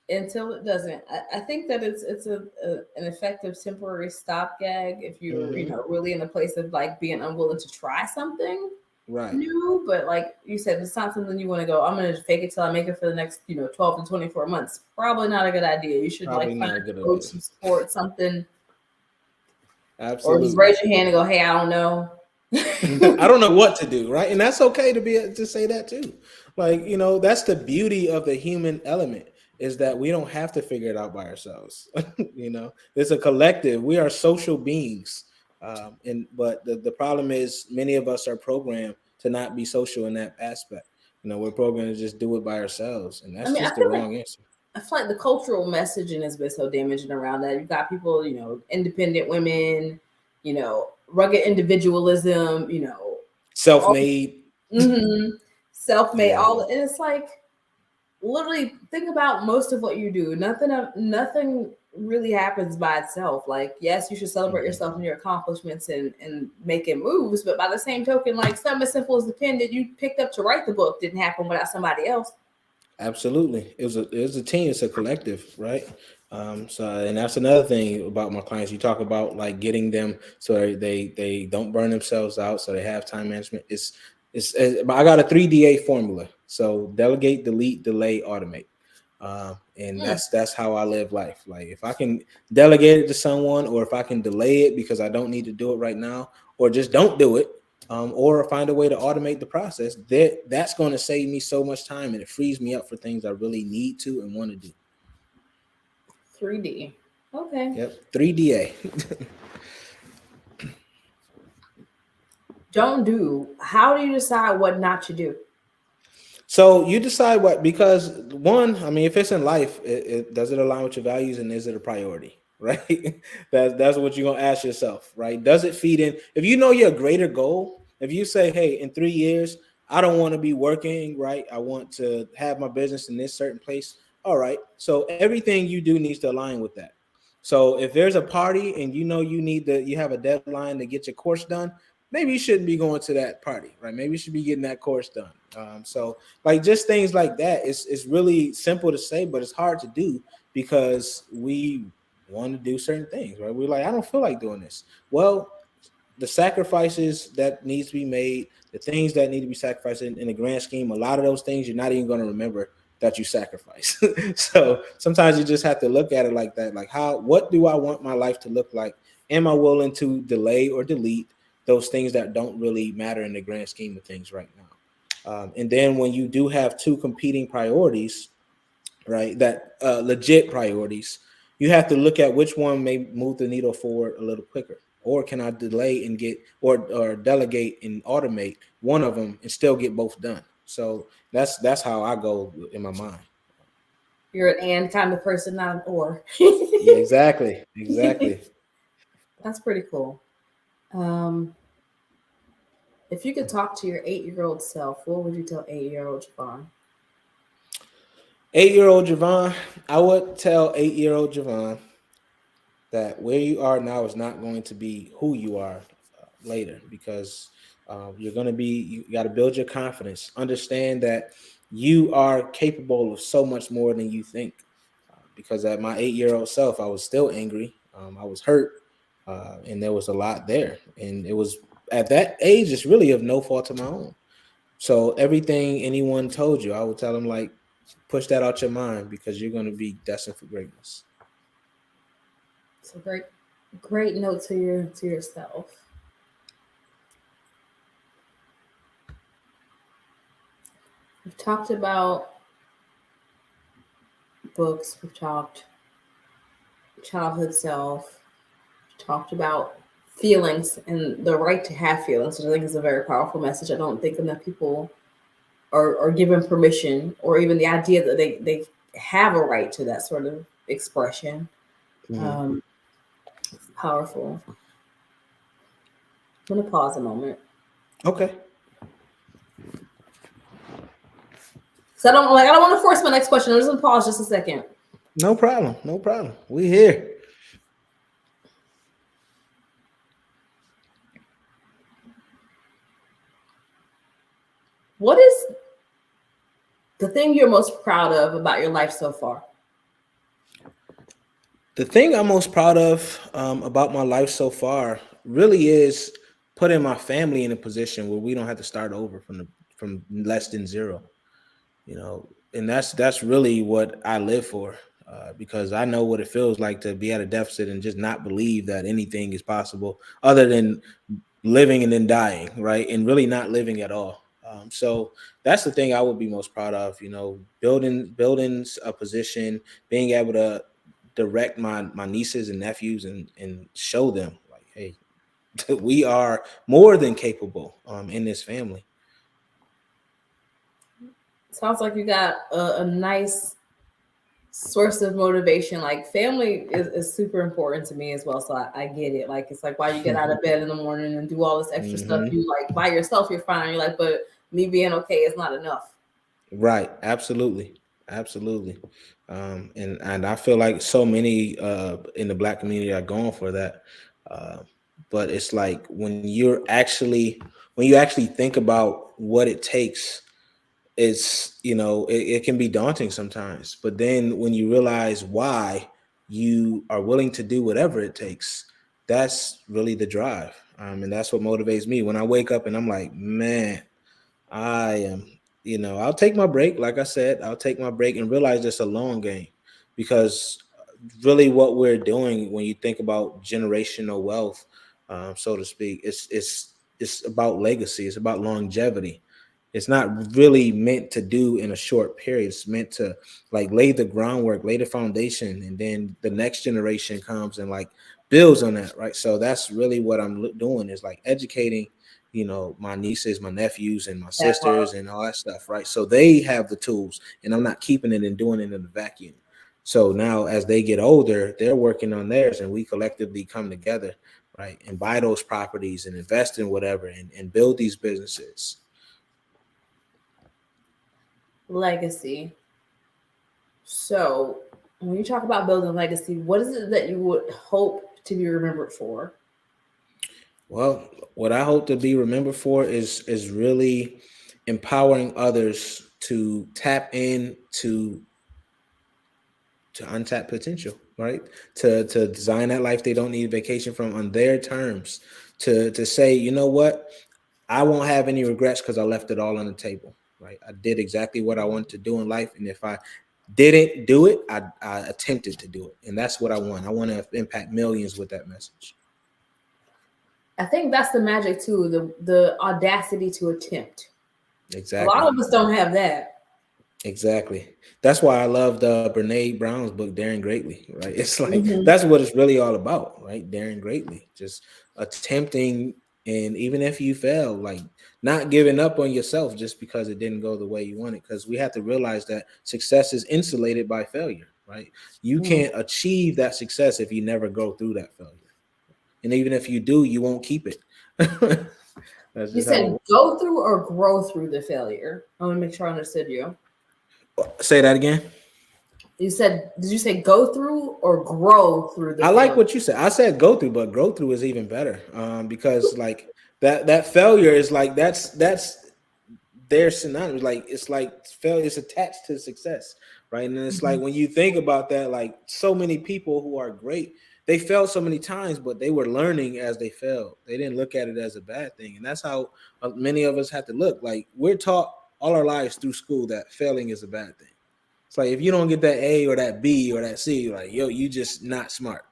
Until it doesn't. I think that it's an effective temporary stopgag if you're Hmm. really in a place of like being unwilling to try something Right. new. But like you said, it's not something you want to go. I'm gonna fake it till I make it for the next 12 to 24 months. Probably not a good idea. You should Probably like find not a good a coach, idea. some support, something, or just Absolutely. raise your hand and go, "Hey, I don't know." I don't know what to do, right? And that's okay to say that too. Like, that's the beauty of the human element is that we don't have to figure it out by ourselves. It's a collective. We are social beings. And but the problem is many of us are programmed to not be social in that aspect. We're programmed to just do it by ourselves. And I that's mean, just the wrong answer. I feel like the cultural messaging has been so damaging around that. You've got people, independent women, rugged individualism, all Self-made. self-made, Yeah. all, and it's like literally think about most of what you do. Nothing really happens by itself. Like, yes, you should celebrate Mhm. yourself and your accomplishments and making moves, but by the same token, like something as simple as the pen that you picked up to write the book didn't happen without somebody else. Absolutely. It was a team, it's a collective, right? So and that's another thing about my clients. You talk about like getting them so they don't burn themselves out, so they have time management. I got a 3DA formula. So delegate, delete, delay, automate. And Mm. that's how I live life. Like if I can delegate it to someone, or if I can delay it because I don't need to do it right now, or just don't do it, or find a way to automate the process, that's going to save me so much time and it frees me up for things I really need to and want to do. 3D. Okay. Yep, 3DA. Don't do. How do you decide what not to do? So you decide what, because one, I mean, if it's in life, does it align with your values and is it a priority, right? That's what you're gonna ask yourself, right? Does it feed in? If you know your greater goal, if you say, hey, in 3 years, I don't want to be working, right? I want to have my business in this certain place. All right. So everything you do needs to align with that. So if there's a party and you have a deadline to get your course done, maybe you shouldn't be going to that party, right? Maybe you should be getting that course done. So like just things like that. It's really simple to say, but it's hard to do because we want to do certain things, right? We're like, I don't feel like doing this. Well, the sacrifices that needs to be made, the things that need to be sacrificed in the grand scheme, a lot of those things you're not even going to remember that you sacrifice. So sometimes you just have to look at it like that. Like what do I want my life to look like? Am I willing to delay or delete those things that don't really matter in the grand scheme of things right now? And then when you do have two competing priorities, right, that legit priorities, you have to look at which one may move the needle forward a little quicker. Or can I delay and get or delegate and automate one of them and still get both done? So that's how I go in my mind. You're an and kind of person, not an or. Yeah, exactly, exactly. That's pretty cool. Um, if you could talk to your 8-year-old self, what would you tell 8-year-old Javon? 8-year-old Jevon, I would tell 8-year-old Jevon that where you are now is not going to be who you are later, because you got to build your confidence, understand that you are capable of so much more than you think. Because at my 8-year-old self, I was still angry, I was hurt, and there was a lot there, and it was at that age it's really of no fault of my own. So everything anyone told you, I would tell them like, push that out your mind because you're going to be destined for greatness. It's a great note to yourself. We've talked about books. We've talked childhood self. We've talked about feelings and the right to have feelings, which I think is a very powerful message. I don't think enough people are given permission or even the idea that they have a right to that sort of expression. Mhm. Um, it's powerful. I'm gonna pause a moment. Okay. So I don't want to force my next question. I'm just gonna pause just a second. No problem. No problem. We here. What is the thing you're most proud of about your life so far? The thing I'm most proud of about my life so far really is putting my family in a position where we don't have to start over from less than zero. You know, and that's really what I live for, because I know what it feels like to be at a deficit and just not believe that anything is possible other than living and then dying, right? And really not living at all. So that's the thing I would be most proud of. You know, building a position, being able to direct my nieces and nephews and show them like, hey, we are more than capable in this family. Sounds like you got a nice source of motivation. Like family is super important to me as well. So I get it. Like it's like why you get out of bed in the morning and do all this extra stuff. Hmm. You like by yourself, you're fine. You're like, but me being okay is not enough. Right. Absolutely. Absolutely. And I feel like so many in the black community are going for that. Uh, but it's like when you actually think about what it takes, it's, it can be daunting sometimes. But then when you realize why you are willing to do whatever it takes, that's really the drive. And that's what motivates me when I wake up and I'm like, man, I am, I'll take my break. Like I said, I'll take my break and realize it's a long game, because really what we're doing when you think about generational wealth, so to speak, it's about legacy. It's about longevity. It's not really meant to do in a short period. It's meant to like lay the groundwork, lay the foundation, and then the next generation comes and like builds on that, right? So that's really what I'm doing, is like educating, my nieces, my nephews, and my That part. sisters, and all that stuff, right? So they have the tools, and I'm not keeping it and doing it in a vacuum. So now, as they get older, they're working on theirs, and we collectively come together, right, and buy those properties and invest in whatever, and build these businesses. Legacy. So when you talk about building legacy, what is it that you would hope to be remembered for? Well, what I hope to be remembered for is really empowering others to tap in to untapped potential, right? To design that life they don't need vacation from on their terms. To say, you know what, I won't have any regrets because I left it all on the table, right? I did exactly what I wanted to do in life, and if I didn't do it, I attempted to do it, and that's what I want. I want to impact millions with that message. I think that's the magic too, the audacity to attempt. A lot Exactly. of us don't have that. Exactly. That's why I loved Brene Brown's book, Daring Greatly, right? It's like Hmm. that's what it's really all about, right? Daring greatly, just attempting, and even if you fail, like not giving up on yourself just because it didn't go the way you wanted. Because we have to realize that success is insulated by failure, right? You Mm. can't achieve that success if you never go through that failure, and even if you do, you won't keep it. That's You just how it said works. go through or grow through the failure. I want to make sure I understood you. Say that again. You said, did you say go through or grow through the I like failure? what you said. I said go through, but grow through is even better, because like that failure is like that's their synonymous. Like it's like failure is attached to success, right? And then it's like Mhm. when you think about that, like so many people who are great, they failed so many times, but they were learning as they failed. They didn't look at it as a bad thing, and that's how many of us have to look. Like we're taught all our lives through school that failing is a bad thing. It's like if you don't get that A or that B or that C, you're like, yo, you just not smart.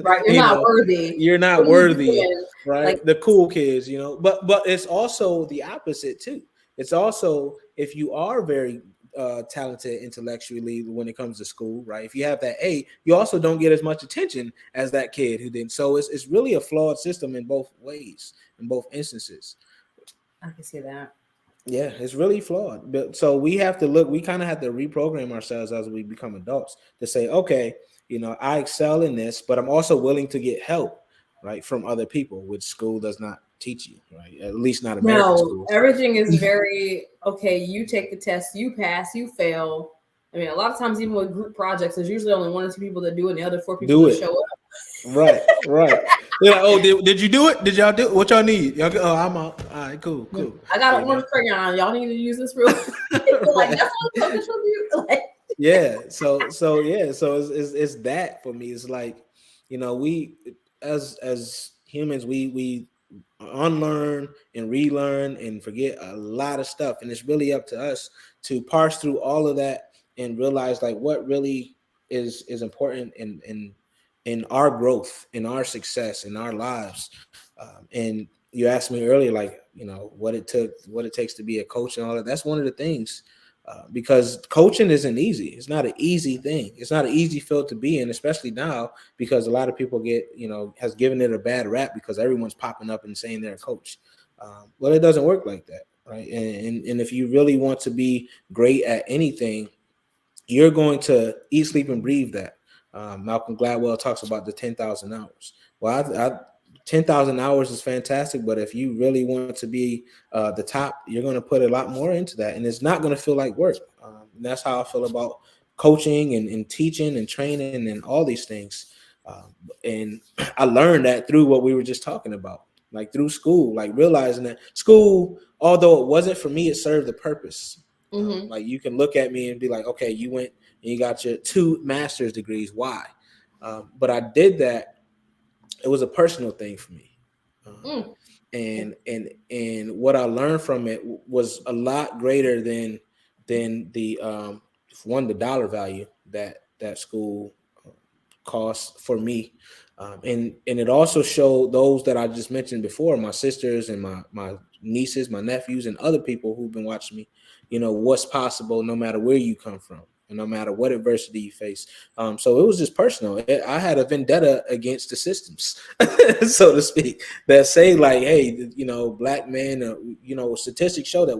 Right? You're you not know, worthy. you're What not are you worthy, doing? Like, right? The cool kids, but it's also the opposite too. It's also if you are very talented intellectually when it comes to school, right? If you have that A, you also don't get as much attention as that kid who didn't. So it's really a flawed system in both ways, in both instances. I can see that. Yeah, it's really flawed. But so we have to look, we kind of have to reprogram ourselves as we become adults to say, okay, I excel in this, but I'm also willing to get help. right, from other people, which school does not teach you, right? At least not American No, schools. everything is very okay. You take the test, you pass, you fail. I mean, a lot of times, even with group projects, there's usually only one or two people that do it, and the other four people Do just it. show up. Right, right. They're like, oh, did you do it? Did y'all do it? What y'all need? Y'all go, oh, I'm out. All right, cool, cool. I got You an know, orange crayon. Y'all need to use this real. Like right. that's what this from you. Like, Yeah. So it's that for me. It's like, we as humans, we unlearn and relearn and forget a lot of stuff, and it's really up to us to parse through all of that and realize like what really is important in our growth, in our success, in our lives. And you asked me earlier, like, what it takes to be a coach and all that. That's one of the things, because coaching isn't easy. It's not an easy thing. It's not an easy field to be in, especially now, because a lot of people has given it a bad rap because everyone's popping up and saying they're a coach. Well, it doesn't work like that, right? And if you really want to be great at anything, you're going to eat, sleep, and breathe that. Malcolm Gladwell talks about the 10,000 hours. Well, 10,000 hours is fantastic, but if you really want to be the top, you're going to put a lot more into that, and it's not going to feel like work. And that's how I feel about coaching and teaching and training and all these things. And I learned that through what we were just talking about, like through school, like realizing that school, although it wasn't for me, it served the purpose. Like you can look at me and be like, okay, you went and you got your 2 master's degrees. Why? But I did that. It was a personal thing for me. mm, And what I learned from it was a lot greater than the the dollar value that school cost for me. And it also showed those that I just mentioned before, my sisters and my nieces, my nephews, and other people who've been watching me, what's possible no matter where you come from and no matter what adversity you face. So it was just personal. I had a vendetta against the systems, so to speak, that say like, hey, black men, statistics show that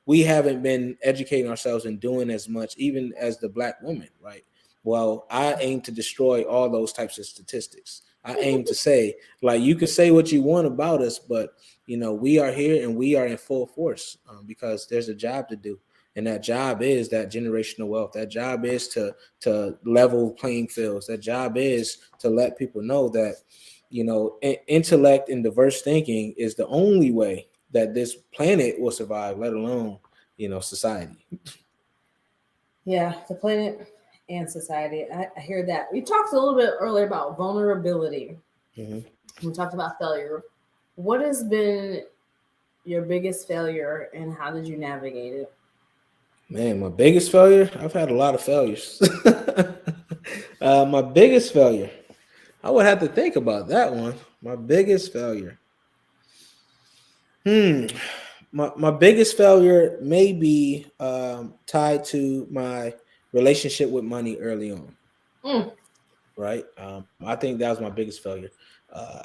we haven't been educating ourselves and doing as much, even as the black woman, right? Well, I aim to destroy all those types of statistics. I aim to say, like, you can say what you want about us, but we are here and we are in full force, because there's a job to do, and that job is that generational wealth. That job is to level playing fields. That job is to let people know that intellect and diverse thinking is the only way that this planet will survive, let alone society. yeah, the planet and society. I hear that. We talked a little bit earlier about vulnerability. Mm-hmm. We talked about failure. What has been your biggest failure, and how did you navigate it? Man, my biggest failure, I've had a lot of failures. My biggest failure, I would have to think about that one. My biggest failure. Hmm. My biggest failure may be tied to my relationship with money early on, Mm, right? I think that was my biggest failure.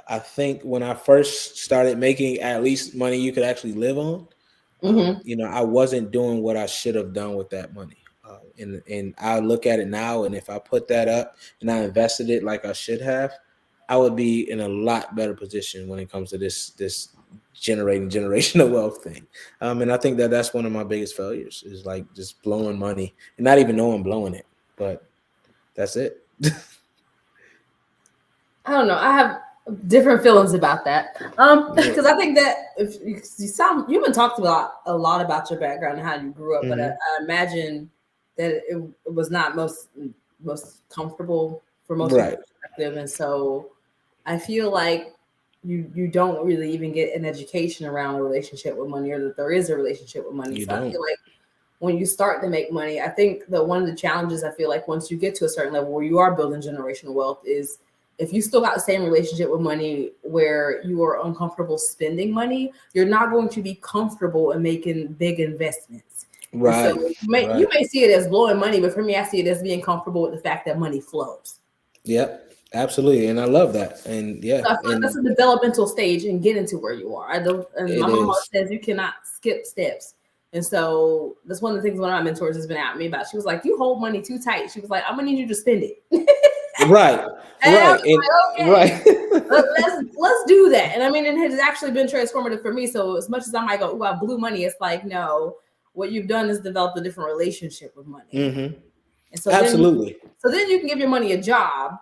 I think when I first started making at least money you could actually live on, mm-hmm. I wasn't doing what I should have done with that money. And I look at it now, and if I put that up and I invested it like I should have, I would be in a lot better position when it comes to this generating generational wealth thing. And I think that that's one of my biggest failures, is like just blowing money and not even know I'm blowing it. But that's it. I don't know. I have different feelings about that. Yeah. Because I think that if you sound, you've been talked about a lot about your background and how you grew up, but Mm-hmm. I imagine that it was not most comfortable for most people's Right. perspective, and so I feel like you don't really even get an education around a relationship with money, or that there is a relationship with money. You So I don't. feel like when you start to make money, I think that one of the challenges, I feel like once you get to a certain level where you are building generational wealth, is if you still got the same relationship with money where you are uncomfortable spending money, you're not going to be comfortable in making big investments. And so Right. you Right. may see it as blowing money, but for me, I see it as being comfortable with the fact that money flows. Yep. Absolutely. And I love that. And yeah. So I feel like that's And a developmental stage in getting to where you are. I don't, and my it mom always is. says you cannot skip steps. And so that's one of the things one of my mentors has been at me about. She was like, "You hold money too tight." She was like, "I'm gonna need you to spend it." Right. And I Right. was And like, okay, right. let's do that. And I mean, it has actually been transformative for me. So as much as I might go, "Ooh, I blew money," it's like, no, what you've done is developed a different relationship with money. Mm-hmm. And Absolutely. so then you can give your money a job.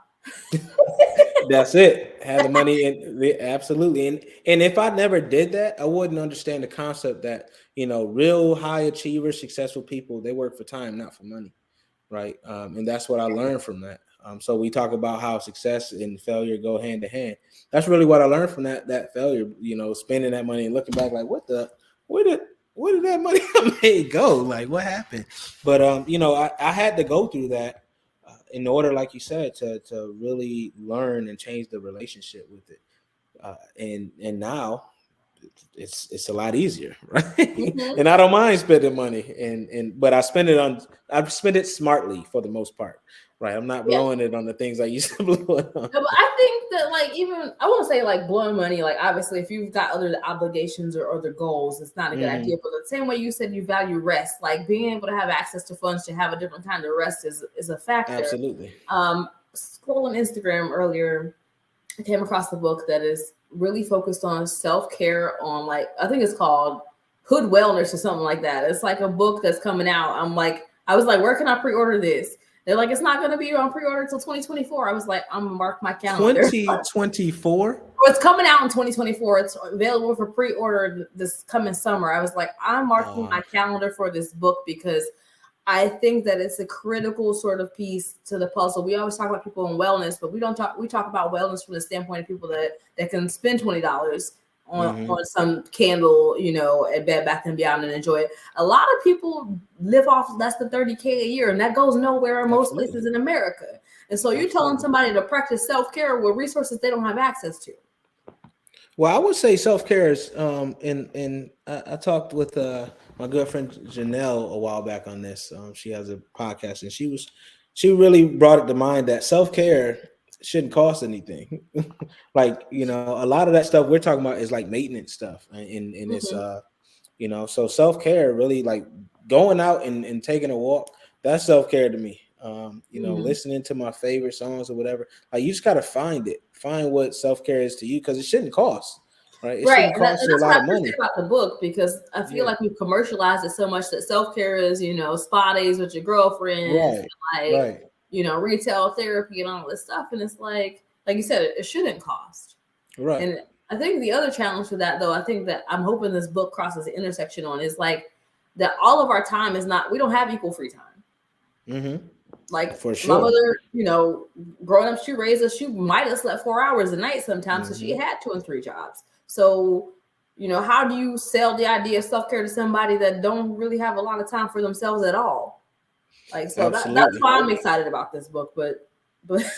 That's it. Have the money and absolutely. And if I never did that, I wouldn't understand the concept that, real high achievers, successful people, they work for time, not for money. Right. And that's what I learned from that. So we talk about how success and failure go hand to hand. That's really what I learned from that failure, spending that money and looking back like, where did where did that money I made go? Like what happened? But I had to go through that in order, like you said, to really learn and change the relationship with it. And now it's a lot easier, right? Mhm. And I don't mind spending money, but I spend it smartly for the most part, right? I'm not Yeah. blowing it on the things I used to blow it on. No, but I think that like even I won't say like blowing money. Like obviously, if you've got other obligations or other goals, it's not a good Mm-hmm. idea. But the same way you said you value rest, like being able to have access to funds to have a different kind of rest is a factor. Absolutely. Scrolling Instagram earlier, I came across the book that is really focused on self care. On like I think it's called Hood Wellness or something like that. It's like a book that's coming out. I was like, where can I pre-order this? They're like, it's not going to be on pre-order until 2024. I was like, I'm gonna mark my calendar. 2024. It's coming out in 2024. It's available for pre-order this coming summer. I was like, I'm marking my calendar for this book because I think that it's a critical sort of piece to the puzzle. We always talk about people in wellness, but we talk about wellness from the standpoint of people that can spend $20 on some candle, at Bed Bath and Beyond and enjoy it. A lot of people live off less than 30K a year, and that goes nowhere in most Absolutely. places in America. And so you're telling Absolutely. somebody to practice self-care with resources they don't have access to. Well, I would say self care is, and I talked with my good friend Janelle a while back on this. She has a podcast, and she really brought it to mind that self care shouldn't cost anything. Like a lot of that stuff we're talking about is like maintenance stuff, and it's Mhm. so self care really like going out and taking a walk. That's self care to me. Listening to my favorite songs or whatever. Like you just gotta find what self care is to you because it shouldn't cost, right? It Right. shouldn't And cost you a that's what lot I of appreciate money. about the book because I feel Yeah, like we've commercialized it so much that self-care is, spa days with your girlfriends, right, and like, right, retail therapy and all this stuff. And it's like you said, it shouldn't cost. right. And I think the other challenge for that, though, I think that I'm hoping this book crosses the intersection on is like that all of our time is not, we don't have equal free time. Mm-hmm. Like For my sure. mother, growing up, she raised us. She might have slept 4 hours a night sometimes because she Mm-hmm. had 2 and 3 jobs. So, how do you sell the idea of self care to somebody that don't really have a lot of time for themselves at all? Like, so that's Absolutely. why I'm excited about this book. But as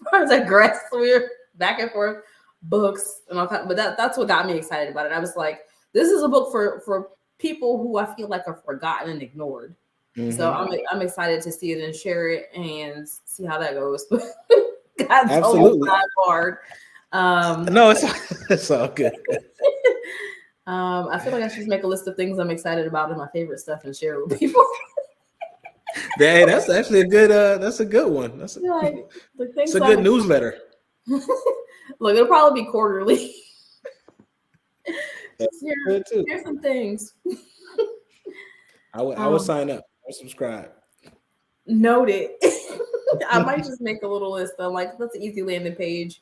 far as digress, we're back and forth books and all that. But that's what got me excited about it. I was like, this is a book for people who I feel like are forgotten and ignored. So Mm-hmm. I'm excited to see it and share it and see how that goes. But God, total Absolutely. sidebar. Um, No, it's all good. I feel like I should just make a list of things I'm excited about and my favorite stuff and share it with people. Hey, that's actually a good. That's a good one. Like the It's things a I'm good newsletter. look, it'll probably be quarterly. That's Just good too. here's some things. I would Um, sign up. I would subscribe. Noted. I might just make a little list. I'm like, that's an easy landing page.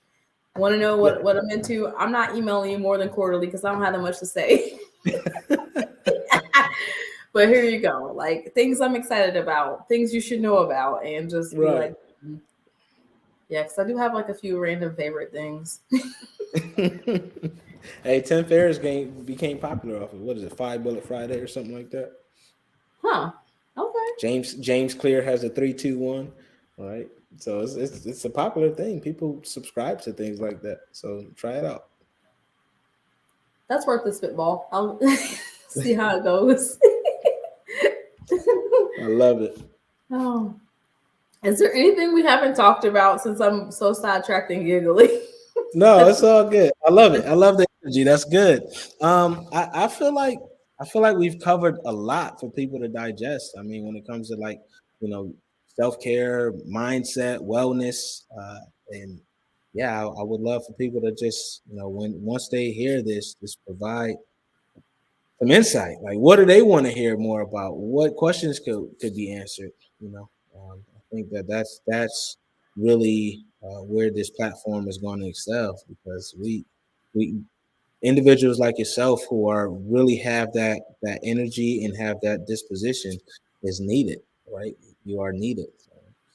Want to know Yeah. what I'm into? I'm not emailing you more than quarterly because I don't have that much to say. But here you go. Like things I'm excited about, things you should know about, and just be Right. like, yeah, because I do have like a few random favorite things. Hey, 10 Ferris game became popular off of what is it, 5 Bullet Friday or something like that. Huh. Okay. James Clear has a 3-2-1. All right. So it's a popular thing. People subscribe to things like that. So try it out. That's worth the spitball. I'll see how it goes. I love it. Oh. Is there anything we haven't talked about since I'm so sidetracked and giggly? No, it's all good. I love it. I love the energy. That's good. I feel like we've covered a lot for people to digest. I mean, when it comes to like, you know, self-care, mindset, wellness, and yeah, I would love for people to just, once they hear this, just provide some insight. Like, what do they want to hear more about? What questions could be answered? I think that's really where this platform is going to excel, because we individuals like yourself who are really have that energy and have that disposition is needed, right? You are needed.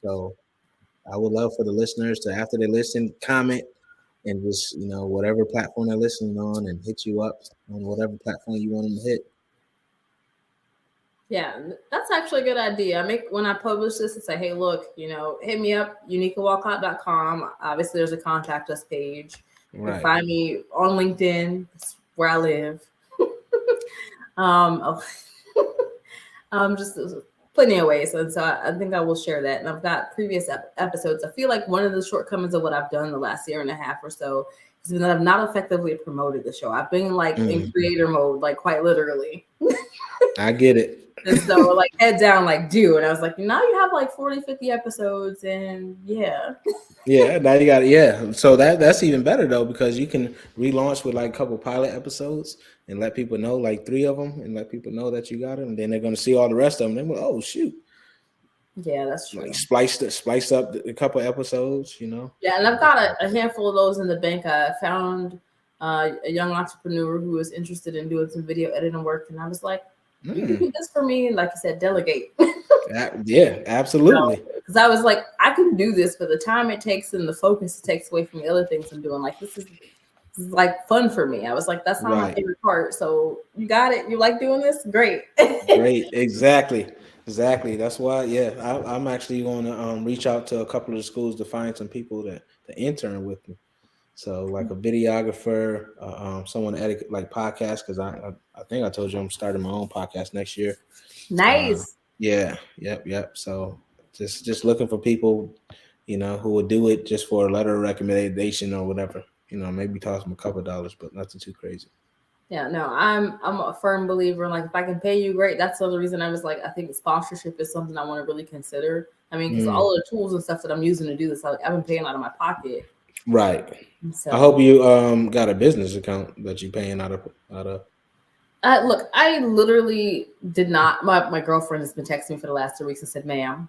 So I would love for the listeners to, after they listen, comment and just, whatever platform they're listening on, and hit you up on whatever platform you want them to hit. Yeah, that's actually a good idea. When I publish this and say, hey, look, hit me up, uniquekawalcott.com. Obviously, there's a contact us page. You can find me on LinkedIn. That's where I live. Just plenty of ways. And so I think I will share that. And I've got previous episodes. I feel like one of the shortcomings of what I've done the last year and a half or so has been that I've not effectively promoted the show. I've been like in creator mode, like quite literally. I get it. And so like head down, like do. And I was like, now you have like 40, 50 episodes, and yeah. Yeah, now you got it. Yeah. So that's even better though, because you can relaunch with like a couple pilot episodes and let people know, like 3 of them, and let people know that you got them. And then they're gonna see all the rest of them. They're like, oh shoot. Yeah, that's true. Like splice up a couple episodes, Yeah, and I've got a handful of those in the bank. I found a young entrepreneur who was interested in doing some video editing work, and I was like, you can do this for me, and like you said, delegate. Yeah, absolutely. Because I was like, I can do this, but the time it takes and the focus it takes away from the other things I'm doing, like this is like fun for me. I was like, that's not my favorite part. So you got it. You like doing this? Great. Great. Exactly. That's why, I'm actually going to reach out to a couple of the schools to find some people to intern with me. So like a videographer, someone to edit like podcasts, because I think I told you I'm starting my own podcast next year. Nice. Yep. So just looking for people, who will do it just for a letter of recommendation or whatever. Maybe toss them a couple of dollars, but nothing too crazy. Yeah, no, I'm a firm believer in like, if I can pay you, great. That's the other reason I was like, I think sponsorship is something I want to really consider. I mean, because all of the tools and stuff that I'm using to do this, I've been paying out of my pocket. Right. So, I hope you got a business account that you're paying out of. Look, I literally did not. My girlfriend has been texting me for the last 2 weeks and said, "Ma'am."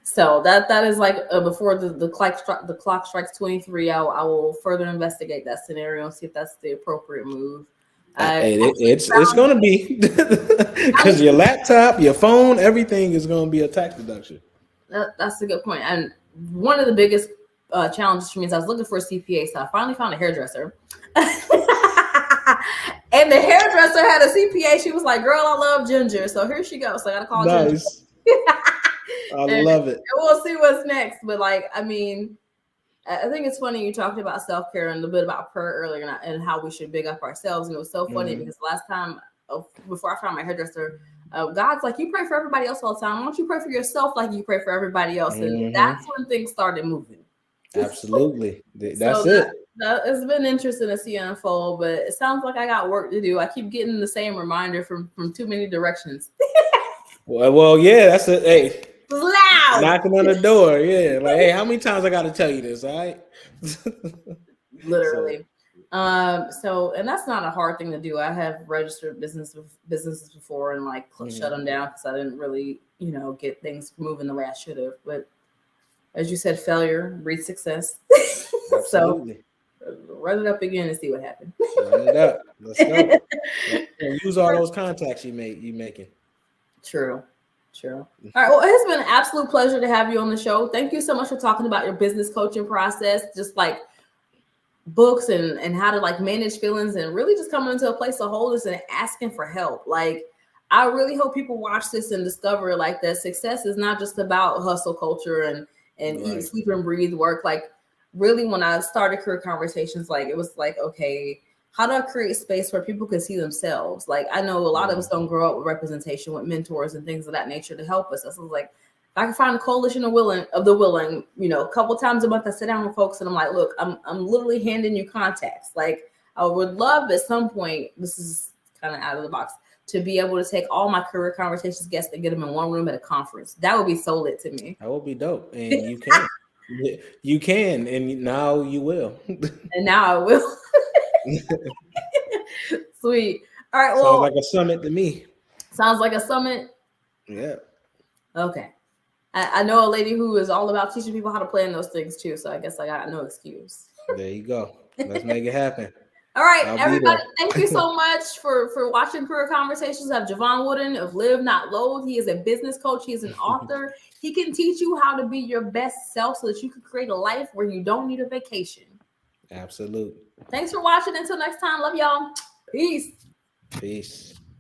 So that is like before the clock strikes 23. I will further investigate that scenario and see if that's the appropriate move. It's going to be, because your laptop, your phone, everything is going to be a tax deduction. That's a good point. And one of the biggest challenges for me is I was looking for a CPA, so I finally found a hairdresser. And the hairdresser had a CPA. She was like, "Girl, I love Ginger." So here she goes. So I got to call Ginger. I love it. And we'll see what's next. But like, I mean, I think it's funny you talked about self-care and a bit about prayer earlier, and how we should big up ourselves. And it was so funny because last time, before I found my hairdresser, God's like, you pray for everybody else all the time. Why don't you pray for yourself like you pray for everybody else? And that's when things started moving. Absolutely. That's it. It's been interesting to see unfold, but it sounds like I got work to do. I keep getting the same reminder from too many directions. Well, yeah, that's it. Hey, loud knocking on the door. Yeah, like, hey, how many times I got to tell you this? All right. Literally. So, and that's not a hard thing to do. I have registered businesses before and like shut them down because I didn't really, get things moving the way I should have. But as you said, failure breeds success. Absolutely. So run it up again and see what happens. Run it up. Let's go. Use all those contacts you making. True. All right. Well, it has been an absolute pleasure to have you on the show. Thank you so much for talking about your business coaching process, just like books and how to like manage feelings and really just coming into a place of wholeness and asking for help. Like, I really hope people watch this and discover like that success is not just about hustle culture and eat, sleep, and breathe work. Like, really, when I started career conversations, like it was like, okay, how do I create space where people can see themselves? Like, I know a lot of us don't grow up with representation, with mentors and things of that nature to help us. So I was like, if I can find a coalition of the willing, a couple times a month I sit down with folks and I'm like, look, I'm literally handing you contacts. Like, I would love at some point, this is kind of out of the box, to be able to take all my career conversations guests and get them in one room at a conference. That would be so lit to me. That would be dope, and you can. You can, and now you will. And now I will. Sweet. All right. Sounds Well, like a summit to me. sounds like a summit. Yeah. Okay. I know a lady who is all about teaching people how to play in those things too. So I guess I got no excuse. There you go. Let's make it happen. All right, I'll be everybody, there. thank you so much for watching Career Conversations. I have Jevon Wooden of Live Not Loathe. He is a business coach. He is an author. He can teach you how to be your best self so that you can create a life where you don't need a vacation. Absolutely. Thanks for watching. Until next time, love y'all. Peace. Peace.